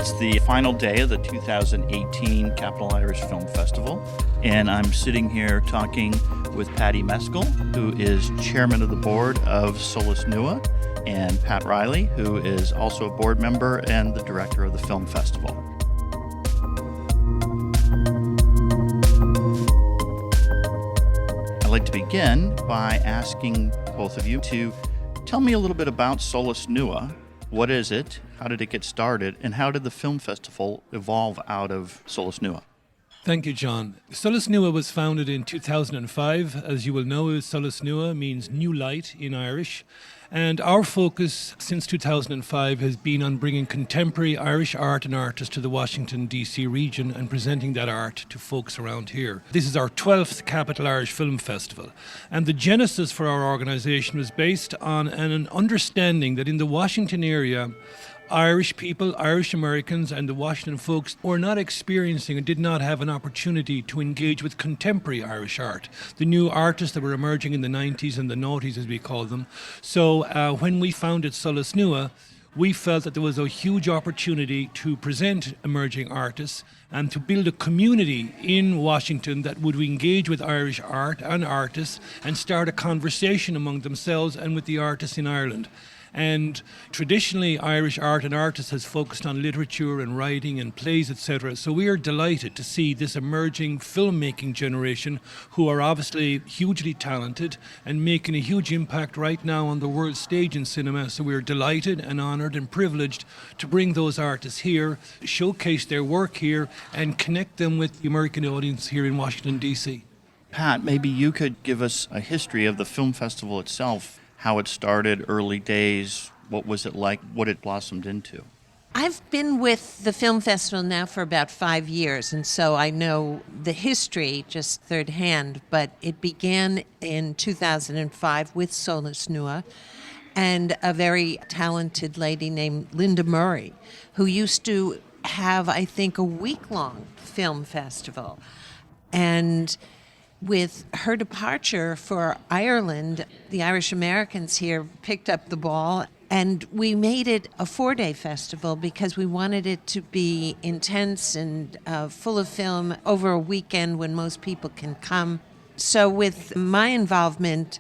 It's the final day of the 2018 Capital Irish Film Festival, and I'm sitting here talking with Paddy Meskell, who is chairman of the board of Solas Nua, and Pat Reilly, who is also a board member and the director of the film festival. I'd like to begin by asking both of you to tell me a little bit about Solas Nua. What is it? How did it get started? And how did the film festival evolve out of Solas Nua? Thank you, John. Solas Nua was founded in 2005. As you will know, Solas Nua means new light in Irish. And our focus since 2005 has been on bringing contemporary Irish art and artists to the Washington, D.C. region and presenting that art to folks around here. This is our 12th Capital Irish Film Festival. And the genesis for our organisation was based on an understanding that in the Washington area, Irish people, Irish Americans, and the Washington folks were not experiencing and did not have an opportunity to engage with contemporary Irish art, the new artists that were emerging in the 90s and the noughties, as we call them. So when we founded Solas Nua, we felt that there was a huge opportunity to present emerging artists and to build a community in Washington that would engage with Irish art and artists and start a conversation among themselves and with the artists in Ireland. And traditionally, Irish art and artists has focused on literature and writing and plays, etc. So we are delighted to see this emerging filmmaking generation who are obviously hugely talented and making a huge impact right now on the world stage in cinema. So we're delighted and honoured and privileged to bring those artists here, showcase their work here, and connect them with the American audience here in Washington, D.C. Pat, maybe you could give us a history of the film festival itself. How it started, early days, what was it like, what it blossomed into? I've been with the film festival now for about 5 years, and so I know the history just third hand, but it began in 2005 with Solas Nua and a very talented lady named Linda Murray, who used to have, I think, a week-long film festival. And with her departure for Ireland, the Irish Americans here picked up the ball, and we made it a 4-day festival because we wanted it to be intense and full of film over a weekend when most people can come. So with my involvement,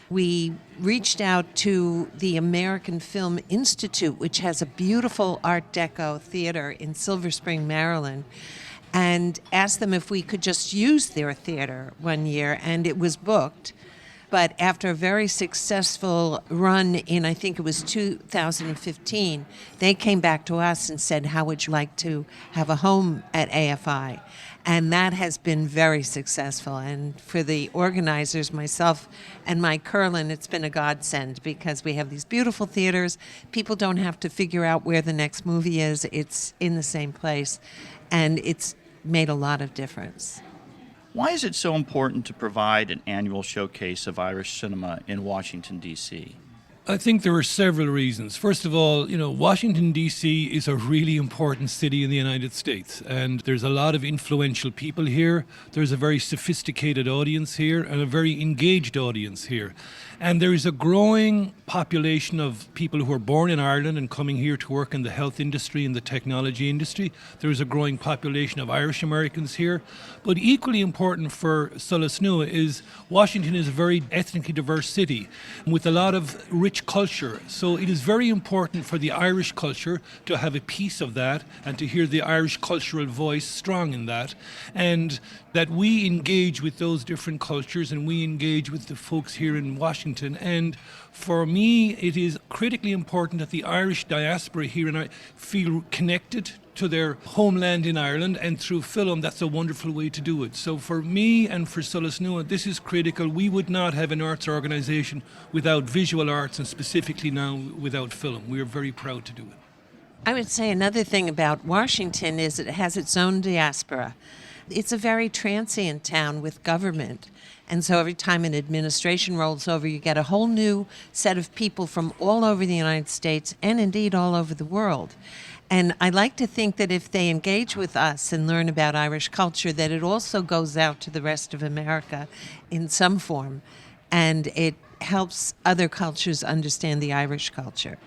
we reached out to the American Film Institute, which has a beautiful Art Deco theater in Silver Spring, Maryland, and asked them if we could just use their theater one year, and it was booked. But after a very successful run in, I think it was 2015, they came back to us and said, how would you like to have a home at AFI? And that has been very successful. And for the organizers, myself and Mike Curlin, it's been a godsend because we have these beautiful theaters. People don't have to figure out where the next movie is. It's in the same place. And it's made a lot of difference. Why is it so important to provide an annual showcase of Irish cinema in Washington, D.C.? I think there are several reasons. First of all, Washington, D.C. is a really important city in the United States, and there's a lot of influential people here. There's a very sophisticated audience here and a very engaged audience here. And there is a growing population of people who are born in Ireland and coming here to work in the health industry and the technology industry. There is a growing population of Irish Americans here. But equally important for Solas Nua is Washington is a very ethnically diverse city with a lot of rich culture. So it is very important for the Irish culture to have a piece of that and to hear the Irish cultural voice strong in that. And that we engage with those different cultures and we engage with the folks here in Washington. And for me, it is critically important that the Irish diaspora here and I feel connected to their homeland in Ireland, and through film, that's a wonderful way to do it. So for me and for Solas Nua, this is critical. We would not have an arts organisation without visual arts, and specifically now without film. We are very proud to do it. I would say another thing about Washington is it has its own diaspora. It's a very transient town with government. And so every time an administration rolls over, you get a whole new set of people from all over the United States and indeed all over the world. And I like to think that if they engage with us and learn about Irish culture, that it also goes out to the rest of America in some form. And it helps other cultures understand the Irish culture.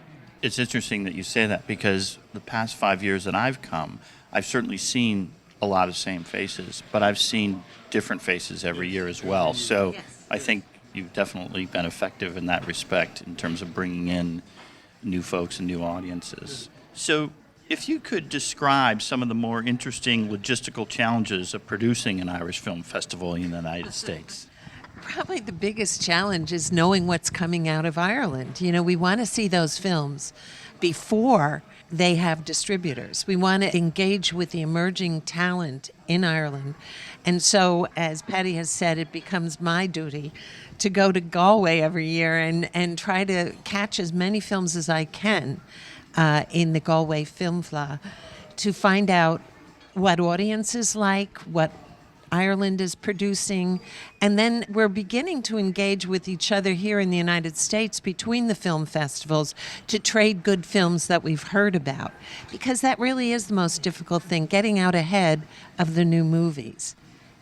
It's interesting that you say that because the past 5 years that I've come, I've certainly seen a lot of same faces, but I've seen different faces every year as well. So Yes. I think you've definitely been effective in that respect in terms of bringing in new folks and new audiences. So if you could describe some of the more interesting logistical challenges of producing an Irish Film Festival in the United States. Probably the biggest challenge is knowing what's coming out of Ireland. You know, we want to see those films before they have distributors. We want to engage with the emerging talent in Ireland. And so, as Paddy has said, it becomes my duty to go to Galway every year and try to catch as many films as I can in the Galway Film Fleadh to find out what audiences like, what Ireland is producing, and then we're beginning to engage with each other here in the United States between the film festivals to trade good films that we've heard about, because that really is the most difficult thing, getting out ahead of the new movies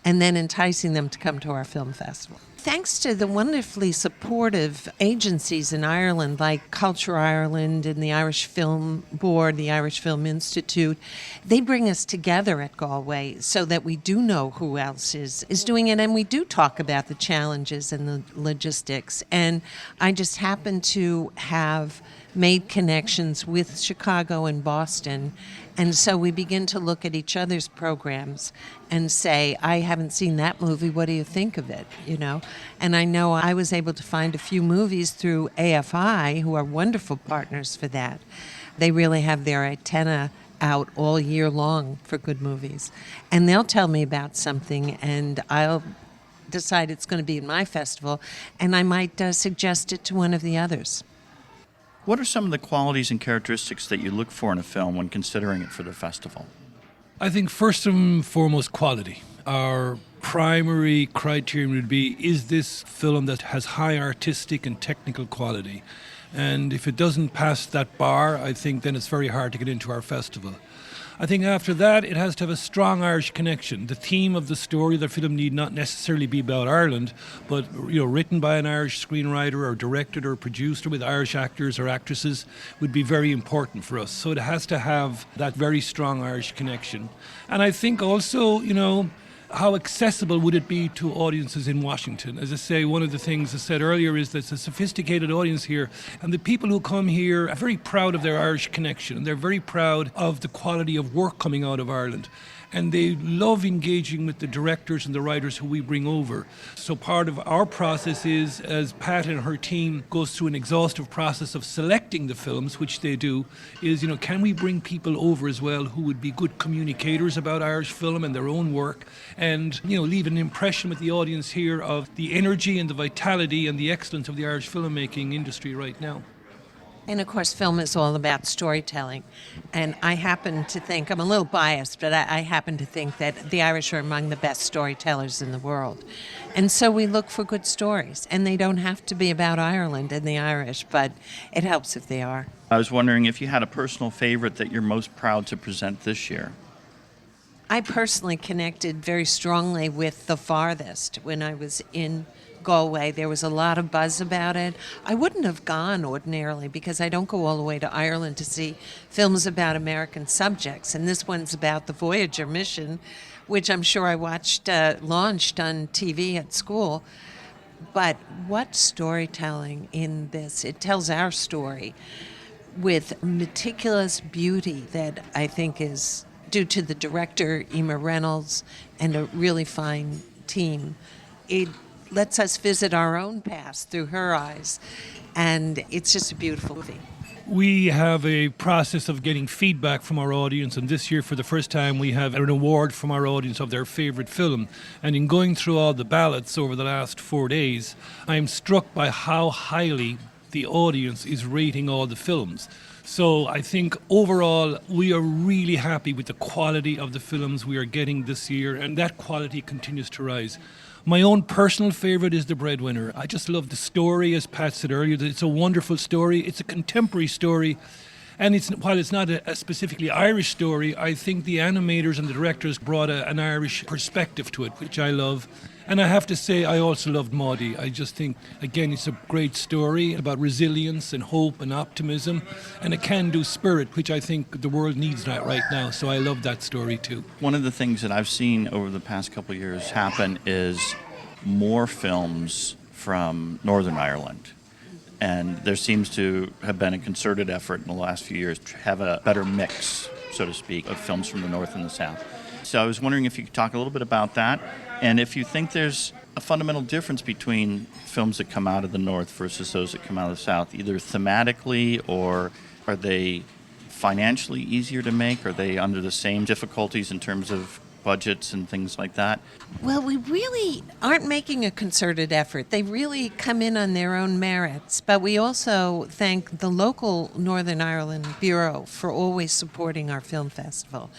and then enticing them to come to our film festival. Thanks to the wonderfully supportive agencies in Ireland like Culture Ireland and the Irish Film Board, the Irish Film Institute, they bring us together at Galway so that we do know who else is doing it, and we do talk about the challenges and the logistics. And I just happen to have made connections with Chicago and Boston, and so we begin to look at each other's programs and say, I haven't seen that movie, what do you think of it, you know? And I know I was able to find a few movies through AFI, who are wonderful partners for that. They really have their antenna out all year long for good movies. And they'll tell me about something, and I'll decide it's going to be in my festival, and I might suggest it to one of the others. What are some of the qualities and characteristics that you look for in a film when considering it for the festival? I think first and foremost, quality. Our primary criterion would be, is this film that has high artistic and technical quality? And if it doesn't pass that bar, I think then it's very hard to get into our festival. I think after that, it has to have a strong Irish connection. The theme of the story of the film need not necessarily be about Ireland, but written by an Irish screenwriter or directed or produced with Irish actors or actresses would be very important for us. So it has to have that very strong Irish connection. And I think also, how accessible would it be to audiences in Washington? As I say, one of the things I said earlier is that it's a sophisticated audience here, and the people who come here are very proud of their Irish connection, and they're very proud of the quality of work coming out of Ireland. And they love engaging with the directors and the writers who we bring over. So part of our process is, as Pat and her team goes through an exhaustive process of selecting the films, which they do, is, can we bring people over as well who would be good communicators about Irish film and their own work, and, leave an impression with the audience here of the energy and the vitality and the excellence of the Irish filmmaking industry right now. And of course, film is all about storytelling. And I happen to think, I'm a little biased, but I happen to think that the Irish are among the best storytellers in the world. And so we look for good stories. And they don't have to be about Ireland and the Irish, but it helps if they are. I was wondering if you had a personal favorite that you're most proud to present this year. I personally connected very strongly with The Farthest when I was in Galway. There was a lot of buzz about it. I wouldn't have gone ordinarily because I don't go all the way to Ireland to see films about American subjects. And this one's about the Voyager mission, which I'm sure I watched launched on TV at school. But what storytelling in this. It tells our story with meticulous beauty that I think is due to the director, Emer Reynolds, and a really fine team. It lets us visit our own past through her eyes, and it's just a beautiful movie. We have a process of getting feedback from our audience, and this year for the first time we have an award from our audience of their favourite film. And in going through all the ballots over the last 4 days, I'm struck by how highly the audience is rating all the films. So I think overall we are really happy with the quality of the films we are getting this year, and that quality continues to rise. My own personal favourite is The Breadwinner. I just love the story, as Pat said earlier, that it's a wonderful story. It's a contemporary story. And while it's not a specifically Irish story, I think the animators and the directors brought an Irish perspective to it, which I love. And I have to say, I also loved Maudie. I just think, again, it's a great story about resilience and hope and optimism and a can-do spirit, which I think the world needs right now. So I love that story too. One of the things that I've seen over the past couple of years happen is more films from Northern Ireland. And there seems to have been a concerted effort in the last few years to have a better mix, so to speak, of films from the North and the South. So I was wondering if you could talk a little bit about that, and if you think there's a fundamental difference between films that come out of the North versus those that come out of the South, either thematically, or are they financially easier to make? Are they under the same difficulties in terms of budgets and things like that? Well, we really aren't making a concerted effort. They really come in on their own merits. But we also thank the local Northern Ireland Bureau for always supporting our film festival.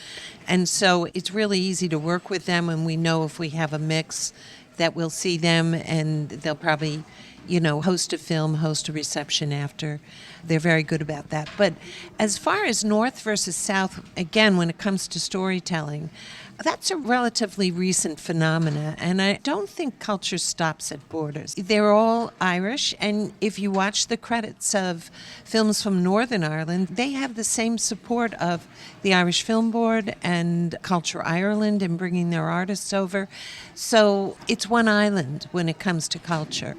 And so it's really easy to work with them, and we know if we have a mix that we'll see them, and they'll probably, host a film, host a reception after. They're very good about that. But as far as North versus South, again, when it comes to storytelling, that's a relatively recent phenomena, and I don't think culture stops at borders. They're all Irish, and if you watch the credits of films from Northern Ireland, they have the same support of the Irish Film Board and Culture Ireland in bringing their artists over. So it's one island when it comes to culture.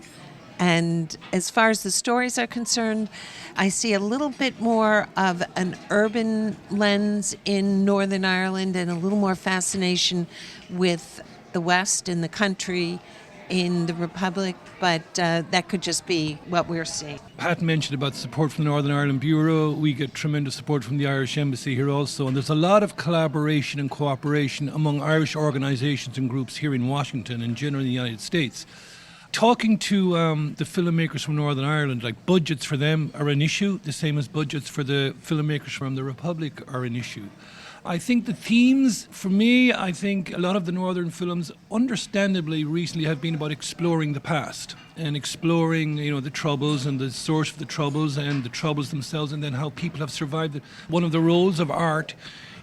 And as far as the stories are concerned, I see a little bit more of an urban lens in Northern Ireland and a little more fascination with the West and the country in the Republic, but that could just be what we're seeing. Pat mentioned about support from the Northern Ireland Bureau. We get tremendous support from the Irish Embassy here also, and there's a lot of collaboration and cooperation among Irish organisations and groups here in Washington and generally in the United States. Talking to the filmmakers from Northern Ireland, like budgets for them are an issue, the same as budgets for the filmmakers from the Republic are an issue. I think the themes, for me, I think a lot of the Northern films, understandably, recently have been about exploring the past and exploring, the troubles and the source of the troubles and the troubles themselves, and then how people have survived it. One of the roles of art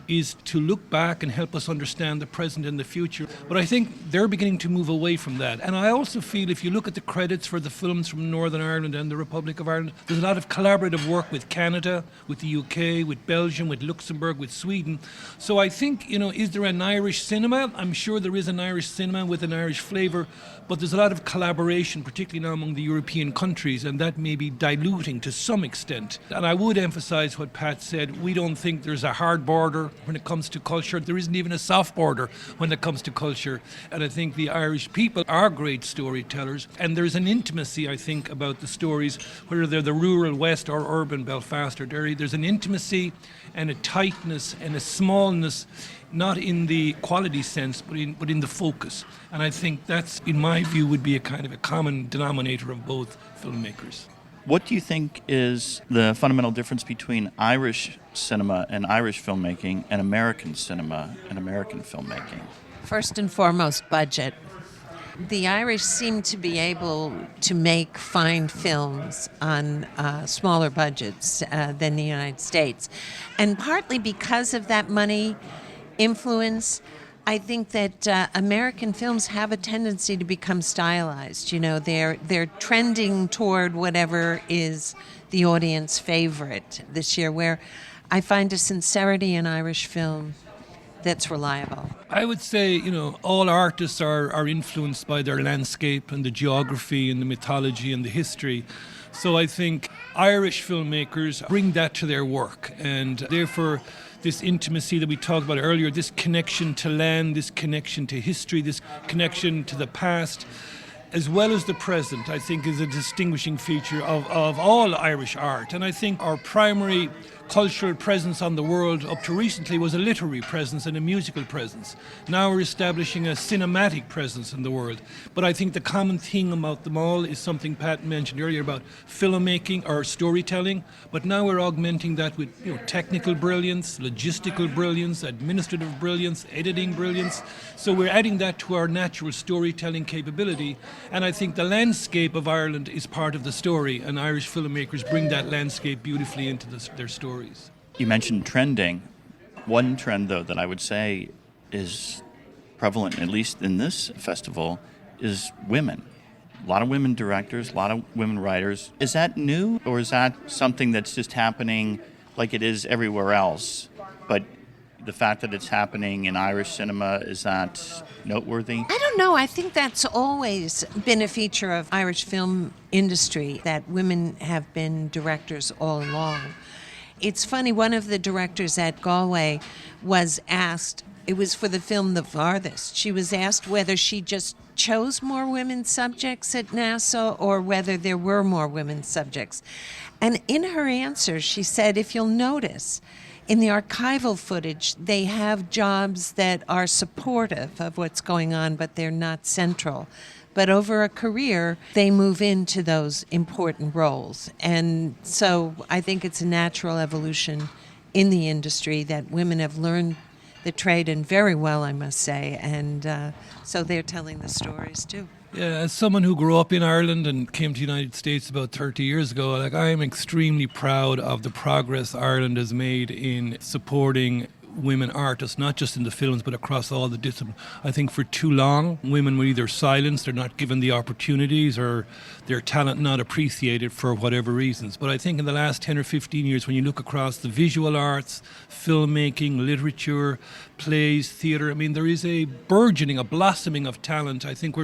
is to look back and help us understand the present and the future. But I think they're beginning to move away from that. And I also feel if you look at the credits for the films from Northern Ireland and the Republic of Ireland, there's a lot of collaborative work with Canada, with the UK, with Belgium, with Luxembourg, with Sweden. So I think, is there an Irish cinema? I'm sure there is an Irish cinema with an Irish flavour, but there's a lot of collaboration, particularly now among the European countries, and that may be diluting to some extent. And I would emphasise what Pat said. We don't think there's a hard border when it comes to culture. There isn't even a soft border when it comes to culture. And I think the Irish people are great storytellers. And there's an intimacy, I think, about the stories, whether they're the rural West or urban Belfast or Derry. There's an intimacy and a tightness and a smallness, not in the quality sense, but in the focus. And I think that's, in my view, would be a kind of a common denominator of both filmmakers. What do you think is the fundamental difference between Irish cinema and Irish filmmaking and American cinema and American filmmaking? First and foremost, budget. The Irish seem to be able to make fine films on smaller budgets than the United States. And partly because of that money influence, I think that American films have a tendency to become stylized. They're trending toward whatever is the audience favorite this year, where I find a sincerity in Irish film that's reliable. I would say, all artists are influenced by their landscape and the geography and the mythology and the history. So I think Irish filmmakers bring that to their work, and therefore this intimacy that we talked about earlier, this connection to land, this connection to history, this connection to the past, as well as the present, I think is a distinguishing feature of all Irish art. And I think our primary cultural presence on the world up to recently was a literary presence and a musical presence. Now we're establishing a cinematic presence in the world. But I think the common theme about them all is something Pat mentioned earlier about filmmaking or storytelling. But now we're augmenting that with technical brilliance, logistical brilliance, administrative brilliance, editing brilliance. So we're adding that to our natural storytelling capability. And I think the landscape of Ireland is part of the story, and Irish filmmakers bring that landscape beautifully into their stories. stories. You mentioned trending. One trend, though, that I would say is prevalent, at least in this festival, is women. A lot of women directors, a lot of women writers. Is that new, or is that something that's just happening like it is everywhere else? But the fact that it's happening in Irish cinema, is that noteworthy? I don't know. I think that's always been a feature of Irish film industry, that women have been directors all along. It's funny, one of the directors at Galway was asked, it was for the film The Farthest, she was asked whether she just chose more women's subjects at NASA or whether there were more women's subjects. And in her answer, she said, if you'll notice, in the archival footage, they have jobs that are supportive of what's going on, but they're not central. But over a career, they move into those important roles. And so I think it's a natural evolution in the industry that women have learned the trade, and very well, I must say. And so they're telling the stories too. Yeah, as someone who grew up in Ireland and came to the United States about 30 years ago, I am extremely proud of the progress Ireland has made in supporting women artists, not just in the films, but across all the disciplines. I think for too long, women were either silenced, they're not given the opportunities, or their talent not appreciated for whatever reasons. But I think in the last 10 or 15 years, when you look across the visual arts, filmmaking, literature, plays, theatre, there is a burgeoning, a blossoming of talent. I think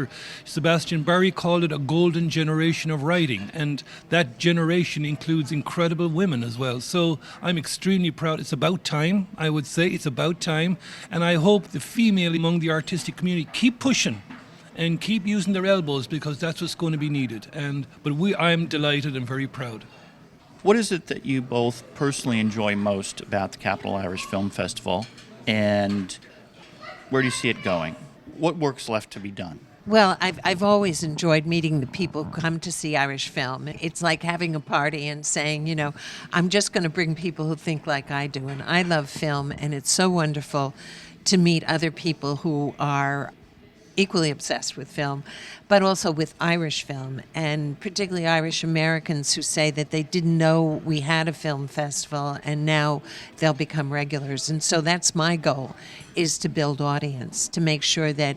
Sebastian Barry called it a golden generation of writing, and that generation includes incredible women as well. So I'm extremely proud. It's about time, I would say. It's about time, and I hope the female among the artistic community keep pushing and keep using their elbows, because that's what's going to be needed. But I'm delighted and very proud. What is it that you both personally enjoy most about the Capital Irish Film Festival, and where do you see it going? What work's left to be done? Well, I've always enjoyed meeting the people who come to see Irish film. It's like having a party and saying, I'm just going to bring people who think like I do. And I love film, and it's so wonderful to meet other people who are equally obsessed with film, but also with Irish film, and particularly Irish Americans who say that they didn't know we had a film festival, and now they'll become regulars. And so that's my goal, is to build audience, to make sure that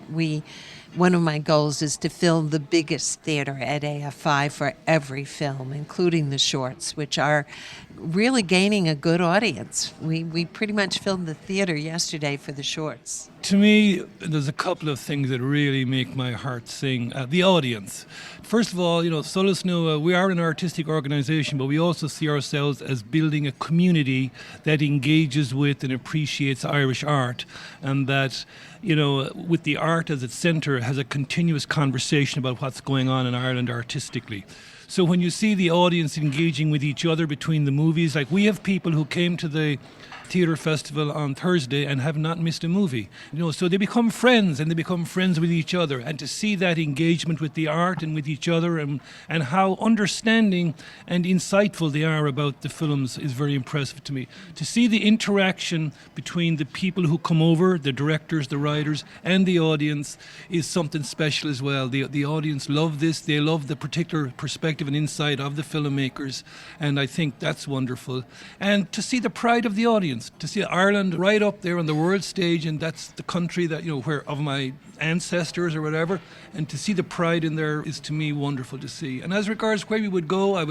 one of my goals is to fill the biggest theater at AFI for every film, including the shorts, which are really gaining a good audience. We pretty much filled the theater yesterday for the shorts. To me, there's a couple of things that really make my heart sing. The audience. First of all, Solas Nua, we are an artistic organization, but we also see ourselves as building a community that engages with and appreciates Irish art, and that, with the art as its center, has a continuous conversation about what's going on in Ireland artistically. So when you see the audience engaging with each other between the movies, like we have people who came to the theatre festival on Thursday and have not missed a movie. So they become friends, and they become friends with each other. And to see that engagement with the art and with each other, and how understanding and insightful they are about the films is very impressive to me. To see the interaction between the people who come over, the directors, the writers, and the audience is something special as well. The audience love this. They love the particular perspective and insight of the filmmakers, and I think that's wonderful. And to see the pride of the audience, to see Ireland right up there on the world stage, and that's the country that, where of my ancestors or whatever, and to see the pride in there is, to me, wonderful to see. And as regards where we would go,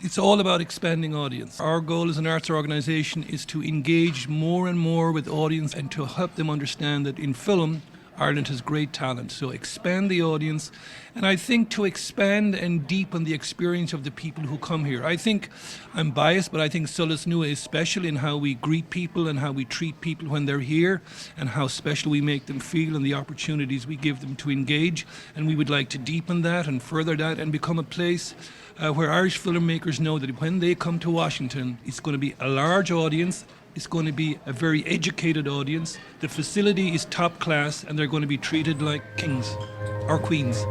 it's all about expanding audience. Our goal as an arts organization is to engage more and more with audience, and to help them understand that in film, Ireland has great talent. So expand the audience, and I think to expand and deepen the experience of the people who come here. I think, I'm biased, but I think Solas Nua is special in how we greet people and how we treat people when they're here, and how special we make them feel, and the opportunities we give them to engage. And we would like to deepen that and further that, and become a place where Irish filmmakers know that when they come to Washington, it's going to be a large audience. It's going to be a very educated audience. The facility is top class, and they're going to be treated like kings or queens.